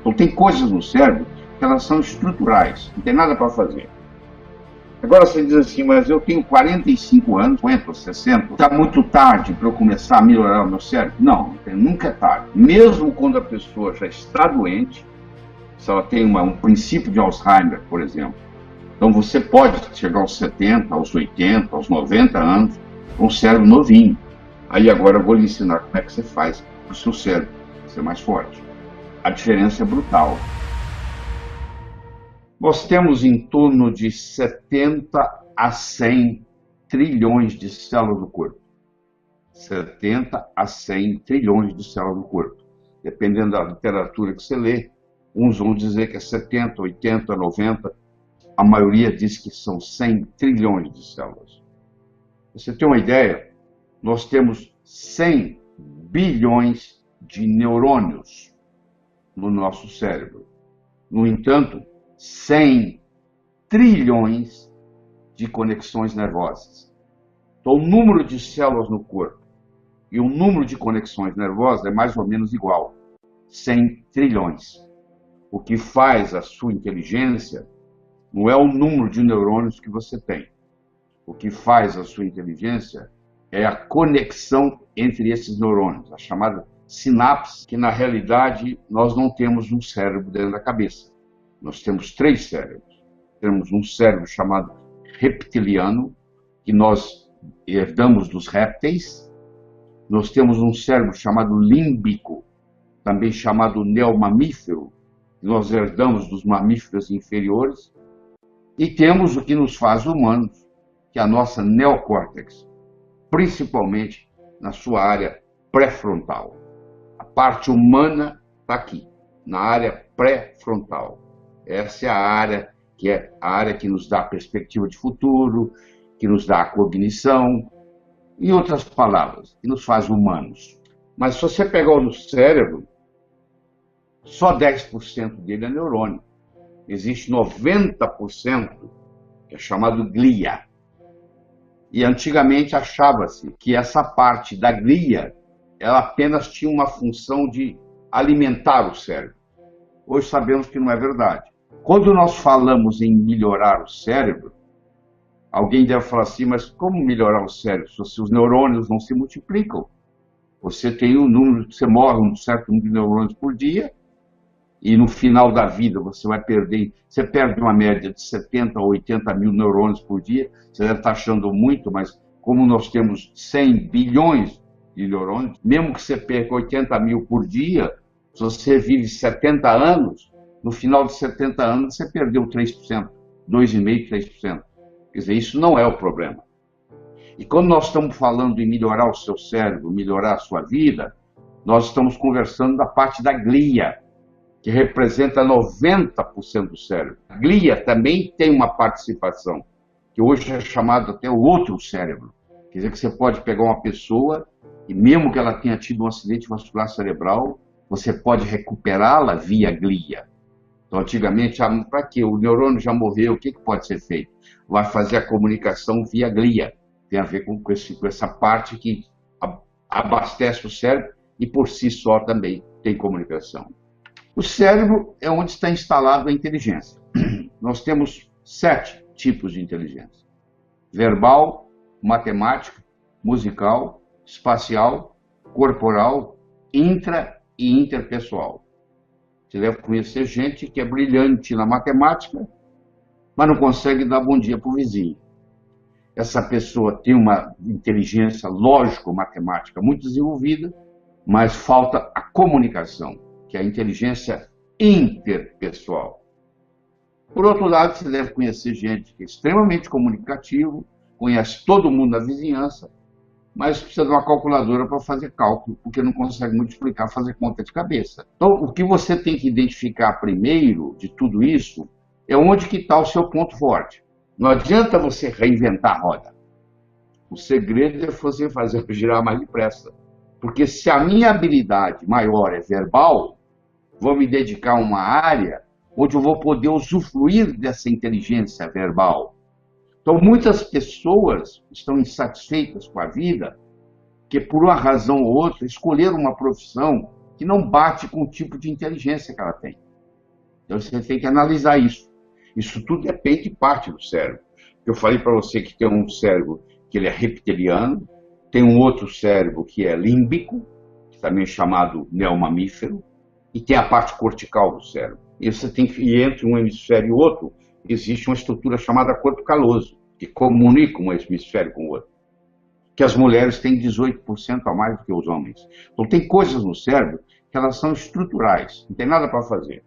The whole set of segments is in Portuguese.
Então tem coisas no cérebro que elas são estruturais, não tem nada para fazer. Agora você diz assim, mas eu tenho 45 anos, 50, 60, está muito tarde para eu começar a melhorar o meu cérebro? Não, nunca é tarde. Mesmo quando a pessoa já está doente, se ela tem um princípio de Alzheimer, por exemplo, então você pode chegar aos 70, aos 80, aos 90 anos com um cérebro novinho. Aí agora eu vou lhe ensinar como é que você faz para o seu cérebro ser mais forte. A diferença é brutal. Nós temos em torno de 70 a 100 trilhões de células no corpo. 70 a 100 trilhões de células no corpo. Dependendo da literatura que você lê, uns vão dizer que é 70, 80, 90. A maioria diz que são 100 trilhões de células. Pra você ter uma ideia, nós temos 100 bilhões de neurônios no nosso cérebro. No entanto, 100 trilhões de conexões nervosas. Então, o número de células no corpo e o número de conexões nervosas é mais ou menos igual. 100 trilhões. O que faz a sua inteligência não é o número de neurônios que você tem. O que faz a sua inteligência é a conexão entre esses neurônios, a chamada sinapse, que na realidade nós não temos um cérebro dentro da cabeça. Nós temos 3 cérebros. Temos um cérebro chamado reptiliano, que nós herdamos dos répteis. Nós temos um cérebro chamado límbico, também chamado neomamífero, que nós herdamos dos mamíferos inferiores. E temos o que nos faz humanos, que é a nossa neocórtex, principalmente na sua área pré-frontal. A parte humana está aqui, na área pré-frontal. Essa é a área que nos dá a perspectiva de futuro, que nos dá a cognição, em outras palavras, que nos faz humanos. Mas se você pegar o cérebro, só 10% dele é neurônio. Existe 90% que é chamado glia. E antigamente achava-se que essa parte da glia, ela apenas tinha uma função de alimentar o cérebro. Hoje sabemos que não é verdade. Quando nós falamos em melhorar o cérebro, alguém deve falar assim, mas como melhorar o cérebro se os neurônios não se multiplicam? Você tem um número, você morre um certo número de neurônios por dia, e no final da vida você perde uma média de 70 ou 80 mil neurônios por dia. Você deve estar achando muito, mas como nós temos 100 bilhões de neurônios, mesmo que você perca 80 mil por dia, se você vive 70 anos, no final de 70 anos você perdeu 3%, 2,5%, 3%. Quer dizer, isso não é o problema. E quando nós estamos falando em melhorar o seu cérebro, melhorar a sua vida, nós estamos conversando da parte da glia, que representa 90% do cérebro. A glia também tem uma participação, que hoje é chamado até o outro cérebro. Quer dizer que você pode pegar uma pessoa e mesmo que ela tenha tido um acidente vascular cerebral, você pode recuperá-la via glia. Então, antigamente, para quê? O neurônio já morreu, o que pode ser feito? Vai fazer a comunicação via glia. Tem a ver com essa parte que abastece o cérebro e por si só também tem comunicação. O cérebro é onde está instalada a inteligência. Nós temos 7 tipos de inteligência: verbal, matemática, musical, espacial, corporal, intra e interpessoal. Você deve conhecer gente que é brilhante na matemática, mas não consegue dar bom dia para o vizinho. Essa pessoa tem uma inteligência lógico-matemática muito desenvolvida, mas falta a comunicação, que é a inteligência interpessoal. Por outro lado, você deve conhecer gente que é extremamente comunicativo, conhece todo mundo na vizinhança, mas precisa de uma calculadora para fazer cálculo, porque não consegue multiplicar, fazer conta de cabeça. Então, o que você tem que identificar primeiro de tudo isso é onde que está o seu ponto forte. Não adianta você reinventar a roda. O segredo é você fazer girar mais depressa. Porque se a minha habilidade maior é verbal, vou me dedicar a uma área onde eu vou poder usufruir dessa inteligência verbal. Então, muitas pessoas estão insatisfeitas com a vida que, por uma razão ou outra, escolheram uma profissão que não bate com o tipo de inteligência que ela tem. Então você tem que analisar isso. Isso tudo depende de parte do cérebro. Eu falei para você que tem um cérebro que ele é reptiliano, tem um outro cérebro que é límbico, também é chamado neomamífero, e tem a parte cortical do cérebro. E você tem que, e entre um hemisfério e outro, existe uma estrutura chamada corpo caloso, que comunica um hemisfério com o outro. Que as mulheres têm 18% a mais do que os homens. Então tem coisas no cérebro que elas são estruturais, não tem nada para fazer.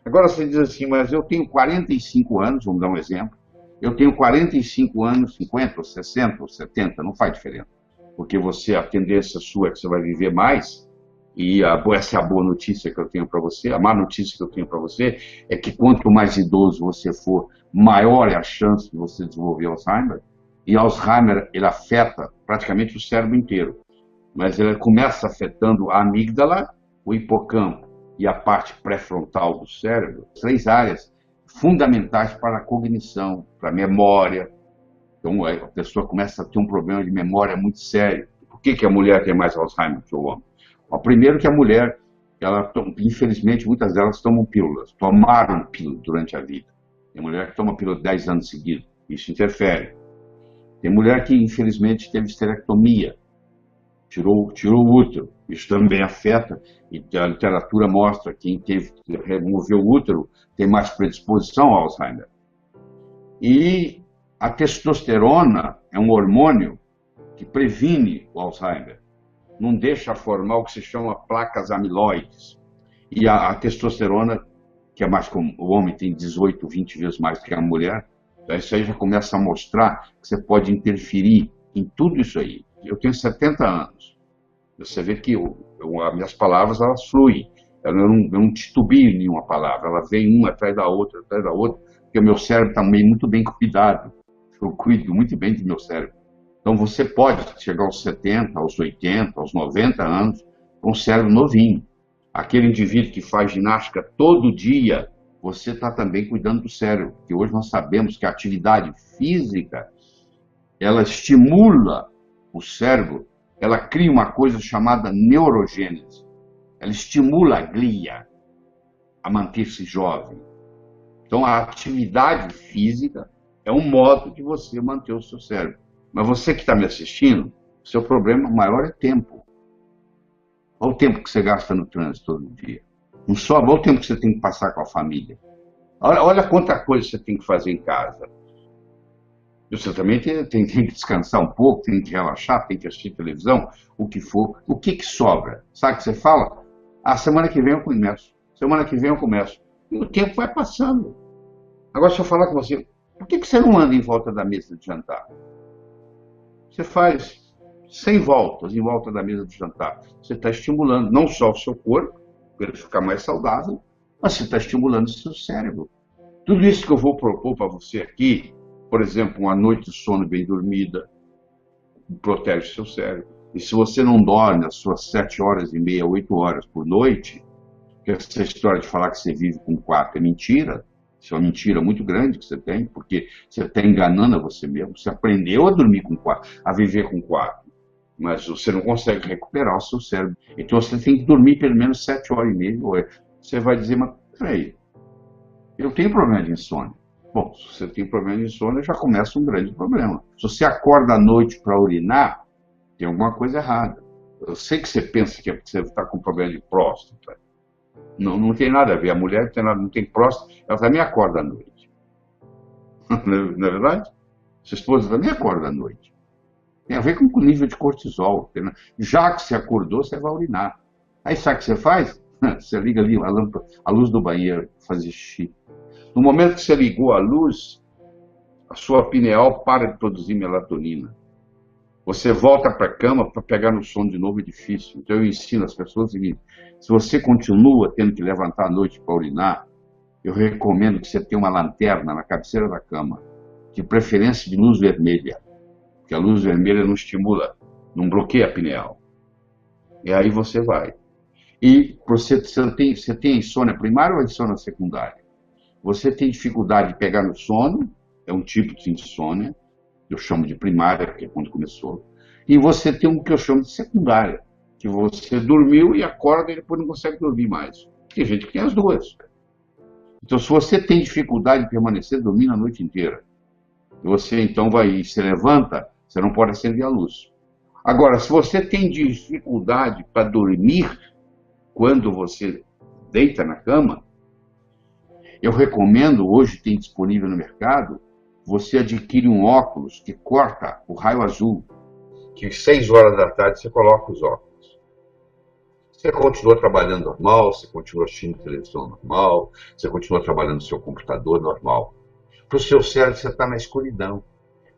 Agora você diz assim, mas eu tenho 45 anos, vamos dar um exemplo, eu tenho 45 anos, 50, ou 60, ou 70, não faz diferença. Porque a tendência sua é que você vai viver mais, e essa é a boa notícia que eu tenho para você. A má notícia que eu tenho para você é que quanto mais idoso você for, maior é a chance de você desenvolver Alzheimer. E Alzheimer, ele afeta praticamente o cérebro inteiro. Mas ele começa afetando a amígdala, o hipocampo e a parte pré-frontal do cérebro, 3 áreas fundamentais para a cognição, para a memória. Então a pessoa começa a ter um problema de memória muito sério. Por que a mulher tem mais Alzheimer que o homem? Bom, primeiro que a mulher, infelizmente, muitas delas tomam pílulas, tomaram pílula durante a vida. Tem mulher que toma pílula 10 anos seguidos, isso interfere. Tem mulher que, infelizmente, teve esterectomia, tirou o útero, isso também afeta, e a literatura mostra que quem removeu o útero tem mais predisposição ao Alzheimer. E a testosterona é um hormônio que previne o Alzheimer, não deixa formar o que se chama placas amiloides. E a testosterona, que é mais como o homem tem 18, 20 vezes mais do que a mulher, então isso aí já começa a mostrar que você pode interferir em tudo isso aí. Eu tenho 70 anos. Você vê que as minhas palavras, elas fluem. Eu não titubio em nenhuma palavra. Ela vem uma atrás da outra, porque o meu cérebro está muito bem cuidado. Eu cuido muito bem do meu cérebro. Então você pode chegar aos 70, aos 80, aos 90 anos com um cérebro novinho. Aquele indivíduo que faz ginástica todo dia, você está também cuidando do cérebro. Porque hoje nós sabemos que a atividade física, ela estimula o cérebro, ela cria uma coisa chamada neurogênese. Ela estimula a glia a manter-se jovem. Então a atividade física é um modo de você manter o seu cérebro. Mas você que está me assistindo, seu problema maior é tempo. Olha o tempo que você gasta no trânsito todo dia. Não sobra, olha o tempo que você tem que passar com a família. Olha quanta coisa você tem que fazer em casa. Você também tem que descansar um pouco, tem que relaxar, tem que assistir televisão, o que for. O que sobra? Sabe o que você fala? Semana que vem eu começo. Semana que vem eu começo. E o tempo vai passando. Agora, se eu falar com você, por que você não anda em volta da mesa de jantar? Você faz 100 voltas em volta da mesa de jantar. Você está estimulando não só o seu corpo, para ele ficar mais saudável, mas você está estimulando o seu cérebro. Tudo isso que eu vou propor para você aqui, por exemplo, uma noite de sono bem dormida, protege o seu cérebro. E se você não dorme as suas 7 horas e meia, 8 horas por noite, que essa história de falar que você vive com 4 é mentira. Isso é uma mentira muito grande que você tem, porque você está enganando a você mesmo. Você aprendeu a dormir com 4, a viver com 4, mas você não consegue recuperar o seu cérebro. Então você tem que dormir pelo menos 7 horas e meia. Você vai dizer, mas peraí, eu tenho problema de insônia. Bom, se você tem problema de insônia, já começa um grande problema. Se você acorda à noite para urinar, tem alguma coisa errada. Eu sei que você pensa que é porque você está com problema de próstata. Não tem nada a ver. A mulher não tem próstata, ela também acorda à noite. Não é verdade? Sua esposa também acorda à noite. Tem a ver com o nível de cortisol. Já que você acordou, você vai urinar. Aí sabe o que você faz? Você liga ali a luz do banheiro, fazer xixi. No momento que você ligou a luz, a sua pineal para de produzir melatonina. Você volta para a cama para pegar no sono de novo, é difícil. Então eu ensino as pessoas o seguinte: se você continua tendo que levantar à noite para urinar, eu recomendo que você tenha uma lanterna na cabeceira da cama, de preferência de luz vermelha, porque a luz vermelha não estimula, não bloqueia a pineal. E aí você vai. E você tem insônia primária ou insônia secundária? Você tem dificuldade de pegar no sono, é um tipo de insônia, eu chamo de primária, que é quando começou. E você tem um que eu chamo de secundária, que você dormiu e acorda e depois não consegue dormir mais. Tem gente que tem as duas. Então, se você tem dificuldade de permanecer dormindo a noite inteira, você então se levanta, você não pode acender a luz. Agora, se você tem dificuldade para dormir quando você deita na cama, eu recomendo, hoje tem disponível no mercado, você adquire um óculos que corta o raio azul, que às 6 horas da tarde você coloca os óculos. Você continua trabalhando normal, você continua assistindo televisão normal, você continua trabalhando no seu computador normal. Para o seu cérebro, você está na escuridão.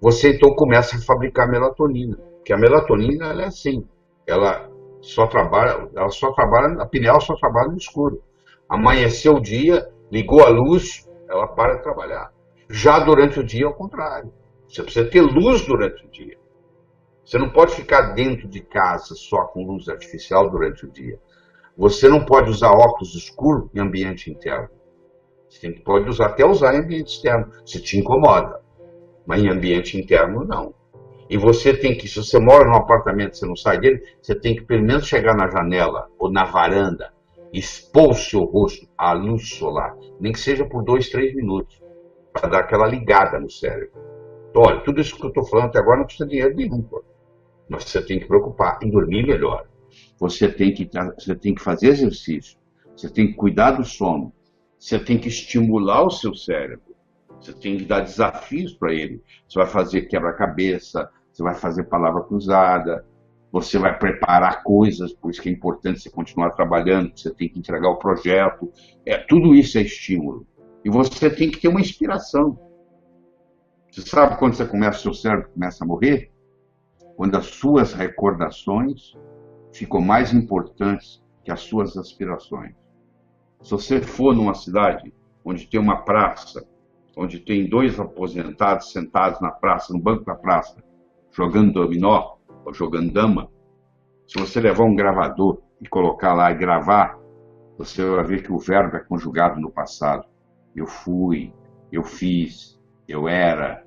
Você então começa a fabricar melatonina, porque a melatonina ela é assim, ela só trabalha, a pineal só trabalha no escuro. Amanheceu o dia, ligou a luz, ela para de trabalhar. Já durante o dia é o contrário. Você precisa ter luz durante o dia. Você não pode ficar dentro de casa só com luz artificial durante o dia. Você não pode usar óculos escuros em ambiente interno. Você pode até usar em ambiente externo, se te incomoda. Mas em ambiente interno, não. E você tem que, se você mora num apartamento e você não sai dele, você tem que pelo menos chegar na janela ou na varanda, expor o seu rosto à luz solar, nem que seja por 2, 3 minutos, para dar aquela ligada no cérebro. Então, olha, tudo isso que eu estou falando até agora não precisa de dinheiro nenhum, pô. Mas você tem que preocupar em dormir melhor. Você tem que fazer exercício, você tem que cuidar do sono, você tem que estimular o seu cérebro. Você tem que dar desafios para ele. Você vai fazer quebra-cabeça, você vai fazer palavra cruzada, você vai preparar coisas, por isso que é importante você continuar trabalhando, você tem que entregar o projeto. Tudo isso é estímulo. E você tem que ter uma inspiração. Você sabe quando o seu cérebro começa a morrer? Quando as suas recordações ficam mais importantes que as suas aspirações. Se você for numa cidade onde tem uma praça, onde tem 2 aposentados sentados na praça, no banco da praça, jogando dominó ou jogando dama, se você levar um gravador e colocar lá e gravar, você vai ver que o verbo é conjugado no passado. Eu fui, eu fiz, eu era.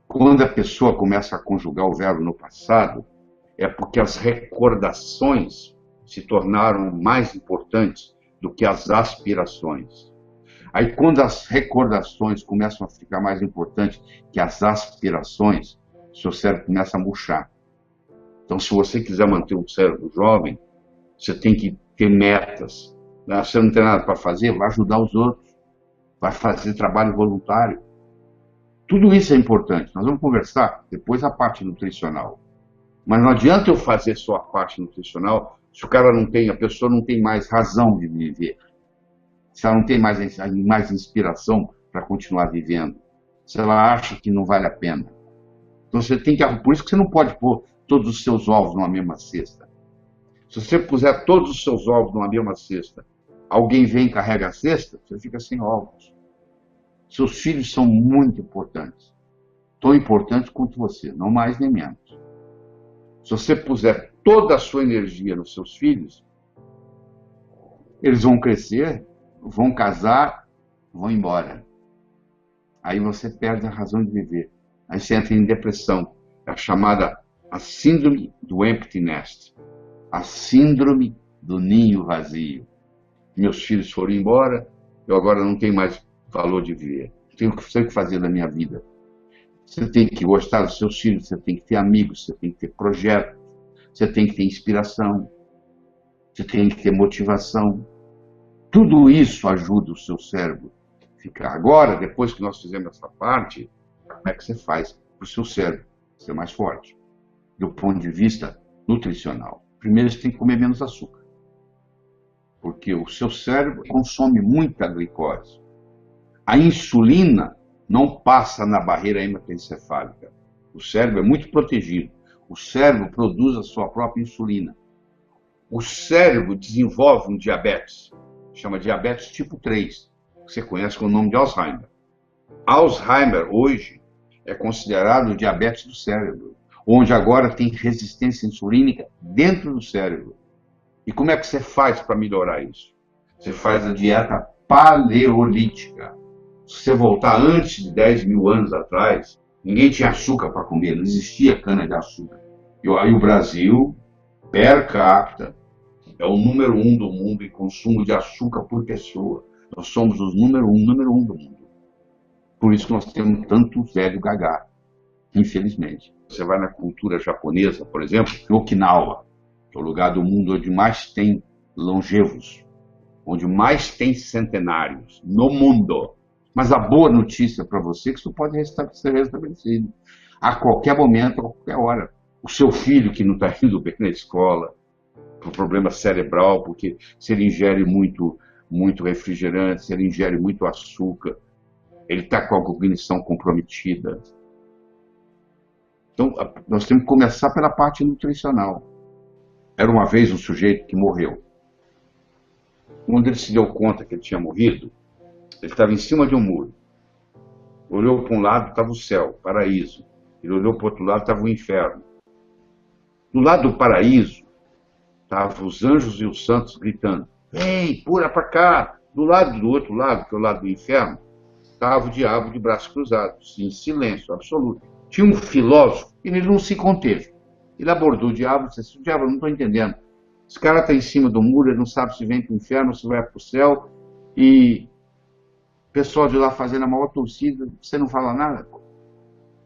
Quando a pessoa começa a conjugar o verbo no passado, é porque as recordações se tornaram mais importantes do que as aspirações. Aí, quando as recordações começam a ficar mais importantes que as aspirações, seu cérebro começa a murchar. Então, se você quiser manter um cérebro jovem, você tem que ter metas. Você não tem nada para fazer, vai ajudar os outros. Vai fazer trabalho voluntário. Tudo isso é importante. Nós vamos conversar depois a parte nutricional. Mas não adianta eu fazer só a parte nutricional se a pessoa não tem mais razão de viver. Se ela não tem mais inspiração para continuar vivendo, se ela acha que não vale a pena. Então você tem que, por isso que você não pode pôr todos os seus ovos numa mesma cesta. Se você puser todos os seus ovos numa mesma cesta, alguém vem e carrega a cesta, você fica sem ovos. Seus filhos são muito importantes. Tão importantes quanto você, não mais nem menos. Se você puser toda a sua energia nos seus filhos, eles vão crescer, vão casar, vão embora. Aí você perde a razão de viver. Aí você entra em depressão. É a chamada a síndrome do empty nest. A síndrome do ninho vazio. Meus filhos foram embora, eu agora não tenho mais valor de viver. Tenho o que fazer da minha vida. Você tem que gostar dos seus filhos, você tem que ter amigos, você tem que ter projetos, você tem que ter inspiração, você tem que ter motivação. Tudo isso ajuda o seu cérebro a ficar. Agora, depois que nós fizemos essa parte, como é que você faz para o seu cérebro ser mais forte? Do ponto de vista nutricional. Primeiro, você tem que comer menos açúcar. Porque o seu cérebro consome muita glicose. A insulina não passa na barreira hematoencefálica. O cérebro é muito protegido. O cérebro produz a sua própria insulina. O cérebro desenvolve um diabetes. Chama diabetes tipo 3, que você conhece com o nome de Alzheimer. Alzheimer, hoje, é considerado o diabetes do cérebro, onde agora tem resistência insulínica dentro do cérebro. E como é que você faz para melhorar isso? Você faz a dieta paleolítica. Se você voltar antes de 10 mil anos atrás, ninguém tinha açúcar para comer, não existia cana-de-açúcar. E aí o Brasil, per capita, é o número 1 do mundo em consumo de açúcar por pessoa. Nós somos os número um do mundo. Por isso que nós temos tanto velho gagá, infelizmente. Você vai na cultura japonesa, por exemplo, em Okinawa, que é o lugar do mundo onde mais tem longevos, onde mais tem centenários no mundo. Mas a boa notícia para você é que isso pode ser restabelecido a qualquer momento, a qualquer hora. O seu filho que não está indo bem na escola, por problema cerebral, porque se ele ingere muito refrigerante, se ele ingere muito açúcar, ele está com a cognição comprometida. Então, nós temos que começar pela parte nutricional. Era uma vez um sujeito que morreu. Quando ele se deu conta que ele tinha morrido, ele estava em cima de um muro. Olhou para um lado, estava o céu, o paraíso. Ele olhou para o outro lado, estava o inferno. Do lado do paraíso, estavam os anjos e os santos gritando: "Vem, pula para cá!" Do outro lado, que é o lado do inferno, estava o diabo de braços cruzados, em silêncio absoluto. Tinha um filósofo e ele não se conteve. Ele abordou o diabo e disse: "O diabo, eu não estou entendendo. Esse cara está em cima do muro, ele não sabe se vem para o inferno ou se vai para o céu. E o pessoal de lá fazendo a maior torcida, você não fala nada?"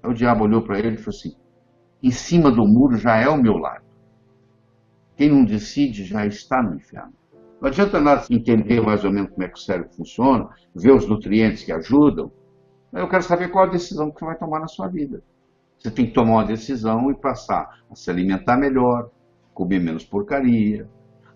Aí o diabo olhou para ele e falou assim: "Em cima do muro já é o meu lado. Quem não decide já está no inferno." Não adianta nada entender mais ou menos como é que o cérebro funciona, ver os nutrientes que ajudam. Eu quero saber qual a decisão que você vai tomar na sua vida. Você tem que tomar uma decisão e passar a se alimentar melhor, comer menos porcaria,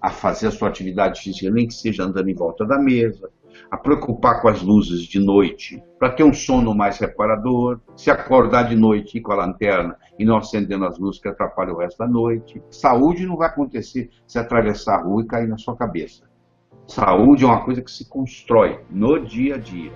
a fazer a sua atividade física, nem que seja andando em volta da mesa, a preocupar com as luzes de noite, para ter um sono mais reparador, se acordar de noite ir com a lanterna e não acendendo as luzes que atrapalham o resto da noite. Saúde não vai acontecer se atravessar a rua e cair na sua cabeça. Saúde é uma coisa que se constrói no dia a dia.